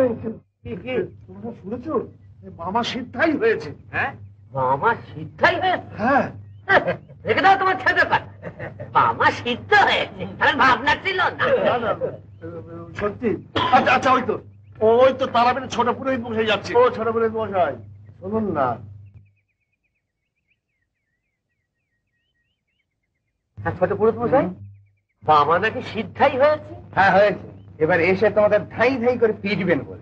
তোমরা শুনেছো মামা সিদ্ধাই হয়েছে? হ্যাঁ, মামা সিদ্ধাই হয়েছে? হ্যাঁ, রেখে দাও তোমার ছেলে ব্যাপার। মামা সিদ্ধ হয়েছে, তাহলে ভাবনা ছিল না। সত্যি? আচ্ছা আচ্ছা, ওই তো তারাপীঠে ছোট পুরোহিত মশাই যাচ্ছে। ও ছোট পুরোহিত মশাই, শুনুন না। হ্যাঁ, ছোট পুরোহিত মশাই, মামা নাকি সিদ্ধাই হয়েছে? হ্যাঁ হয়েছে। এবার এসে তোমাদের ধাই ধাই করে পিটবেন বলে।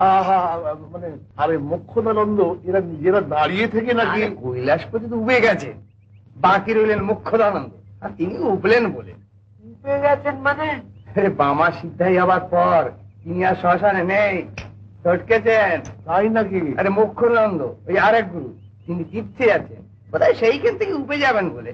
মানে আরে মোক্ষদানন্দ এরা নিজেরা দাঁড়িয়ে থেকে নাকি? কৈলাসপতি তো উবে গেছে, বাকি রইলেন মোক্ষদানন্দ, আর তিনি উবলেন বলে। উবে গেছেন মানে? বামা সিদ্ধাই হবার পর তিনি আর শ্মশানে নেই, ছটকেছেন। তাই নাকি? আরে মোক্ষদানন্দ ওই আরেক গুরু, তিনি তীর্থে আছেন, বোধহয় সেইখান থেকে উবে যাবেন বলে।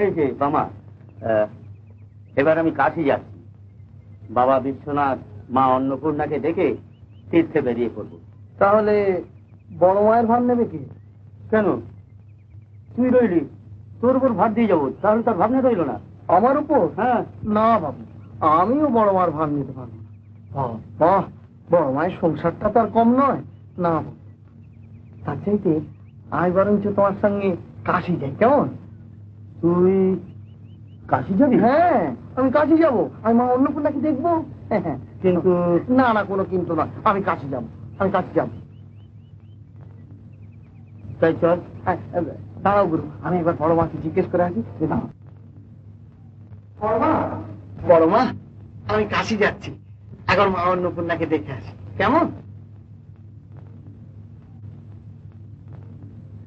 এই যে বামা, এবার আমি কাশি যাচ্ছি। বাবা বিশ্বনাথ, মা অন্নপূর্ণাকে ডেকে তীর্থে বেরিয়ে পড়বো। তাহলে বড় মায়ের ভার নেবে কি? কেন, তুই রইলি, তোর উপর ভার দিয়ে যাবো, তাহলে তার ভাবনা রইল না আমার উপর? হ্যাঁ। না বাবু, আমিও বড় মার ভার নিতে পারবো। বাহ, বড় মায়ের সংসারটা তার কম নয়। না বাবু, তার চাইতে আজ বরঞ্চ তোমার সঙ্গে কাশি যাই, কেমন? তুই কাশি যাবি? হ্যাঁ, আমি কাশি যাবো। আমি মা অন্নপূর্ণাকে দেখবো। কিন্তু না না, কোনো কিন্তু না, আমি কাশি যাবো, আমি কাশি যাবো। তাই চল। দাঁড়াও গুরু, আমি একবার বড় মাকে জিজ্ঞেস করে আসি। বড় মা, আমি কাশি যাচ্ছি, একবার মা অন্নপূর্ণাকে দেখে আসি, কেমন?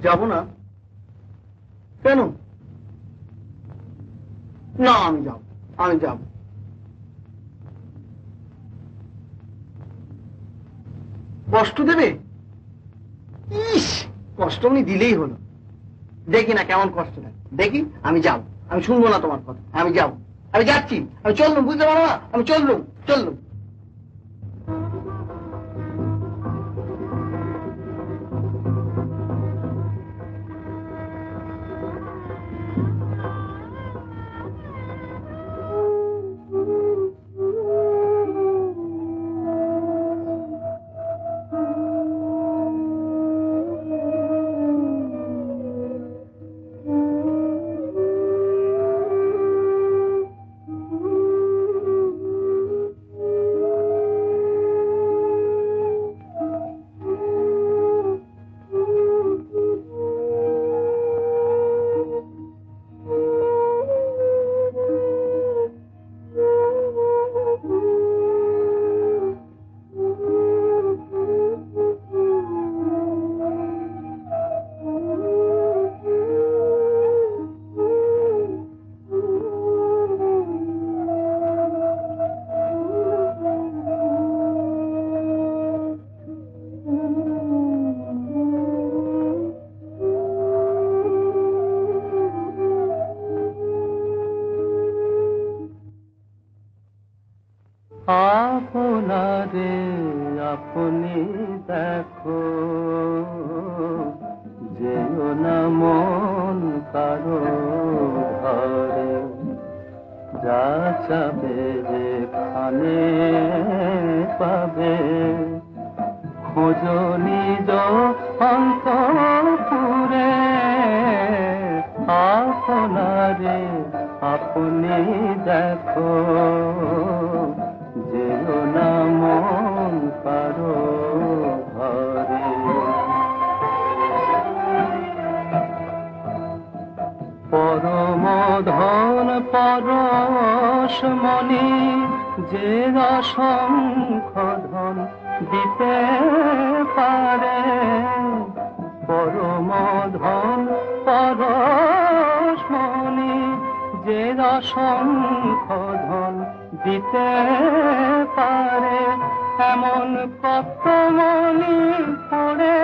যাবো না? কেন? না, আমি যাবো, আমি যাবো। কষ্ট দেবে? ইস, কষ্ট আমি দিলেই হলো। দেখি না কেমন কষ্ট দেয়, দেখি। আমি যাবো, আমি শুনবো না তোমার কথা, আমি যাবো, আমি যাচ্ছি, আমি চললুম, বুঝতে পারো না? আমি চললুম, চললুম। আপনারে আপনি দেখো, যেও না মন কারো ঘরে, যা চাবে যেখানে পাবে, খোঁজো নিজ অন্তপুরে। আপনারে আপনি দেখো, যেও না মন কারো ঘরে। পরম ধন পরশমণি, যে অসংখ্য ধন দিতে পারে। পরম ধন পরশমণি, যে অসংখ্য ধন দিতে পারে। এমন কত মণি পড়ে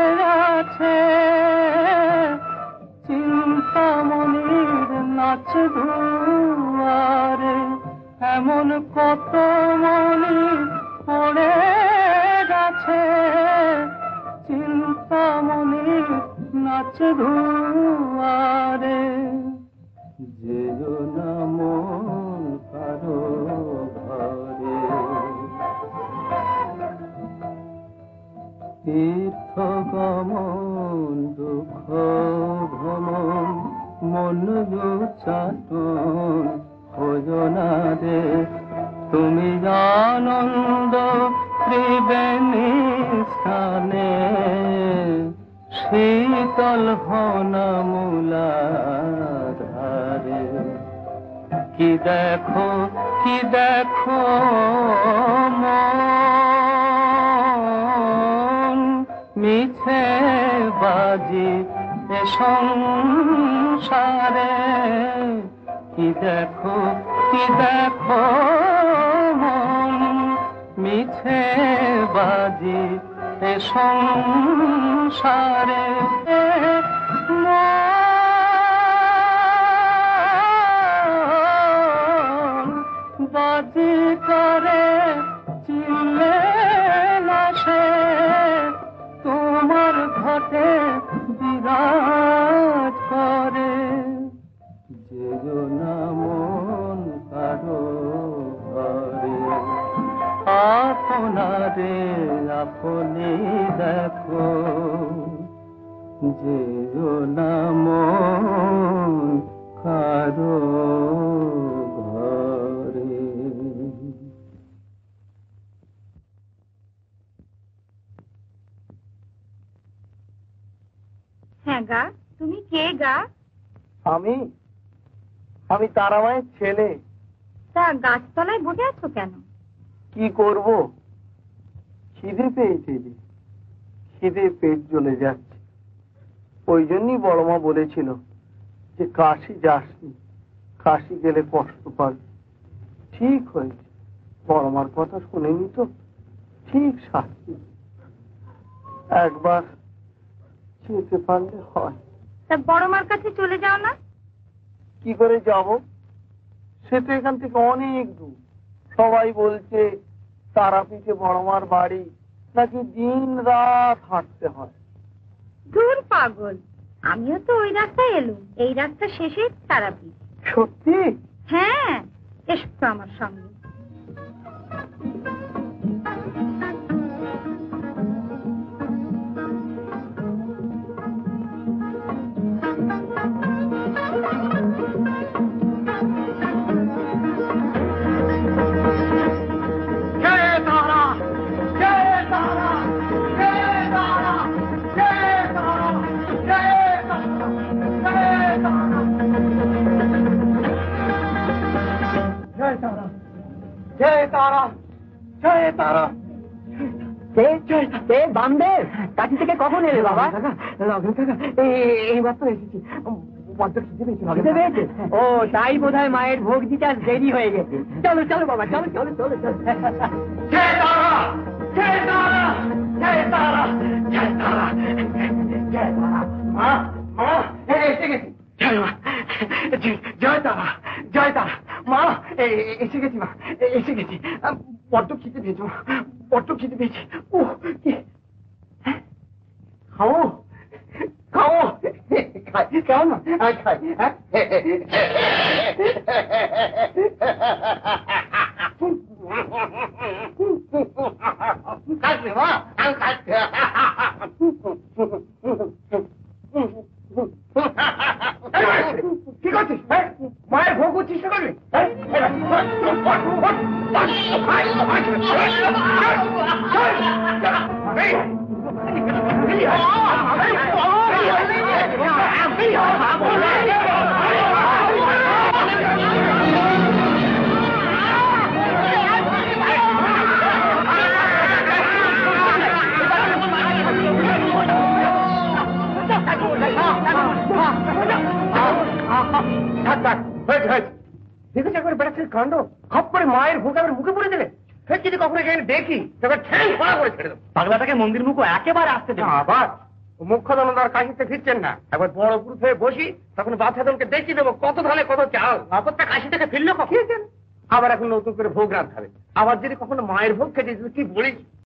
নাচে দুয়ারে, এমন কত মনি পড়ে গেছে, চিন্তামণি নাচে দুয়ারে, যেও না মন কারো ঘরে। তীর্থ গমন দুঃখ ভ্রমণ, মন চাটন হইও না রে, তুমি আনন্দ ত্রিবেণী স্থানে, শীতল হনা মূলাধারে। কি দেখো মন, মিছে বাজি এ সংসারে। কি দেখো মন, মিছে বাজি এ সংসারে। বাজি করে চিনলে না সে, তোমার ঘটে বিরাজ করে। যেও না মন কারো ঘরে, আপনারে আপনি দেখো, যেও না মন কারো ঘরে। হ্যাঁ গা, তুমি কে গা? আমি তারামায়ের ছেলে। তা গাছতলায় বসে আছো কেন? কি করব, খিদে পেয়েছে যে, খিদে পেট জ্বলে যাচ্ছে। ওই জন্যই বড় মা বলেছিল যে কাশি যাসনি, কাশি গেলে কষ্ট পাবে। ঠিক হয়েছে, বড় মার কথা শুনেনি তো, ঠিক শাস্তি। একবার যেতে পারলে হয়। তা বড় মার কাছে চলে যাও না? কি করে যাব? সে তো এখান থেকে অনেক দূর। সবাই বলছে তারাপীঠে বড় মার বাড়ি নাকি দিন রাত হাঁটতে হয়। দূর পাগল, আমিও তো ওই রাস্তায় এলুম। এই রাস্তা শেষে তারাপীঠ। সত্যি? হ্যাঁ, এসো তো আমার সঙ্গে। বামদেব, কাছি থেকে কখন এলে বাবা? এইবার তো এসেছি। ও তাই বোধ হয় মায়ের ভোগ দিতে আজ দেরি হয়ে গেছে। চলো চলো বাবা, চলো চলো চলো চলো। এসে গেছি। জয় তারা, জয় তারা। মা এসে গেছি, মা এসে গেছি। বড্ড খিদে পেয়েছি, বড্ড খিদে পেয়েছি। ও খাও খাও, খাও না, খাই। কাটবে মা, আমি কাটবে। কি করছিস? মায়ের ভোগ করছিস না করবি? দেখেছি একবার বেড়াচ্ছে কাণ্ড, খপ করে মায়ের ভোগ আমার মুখে পড়ে দেবে। যদি কখনো এখানে দেখি তবে ঠ্যাং খোলা করে ছেড়ে দেবো। পাগলাটাকে মন্দির মুখো একেবারে আসতে দেবে। আবার মুখ্য জনতার কাশিতে ফিরছেন না, একবার বড় পুরুষ হয়ে বসি, তখন বাচ্চাদেরকে দেখিয়ে দেবো কত ধালে কত চাল। অপরটা কাশি থেকে ফিরলো কখন? আবার এখন নতুন করে ভোগ রাঁধতে হবে। আবার যদি কখনো মায়ের ভোগ খেতে কি বলিস,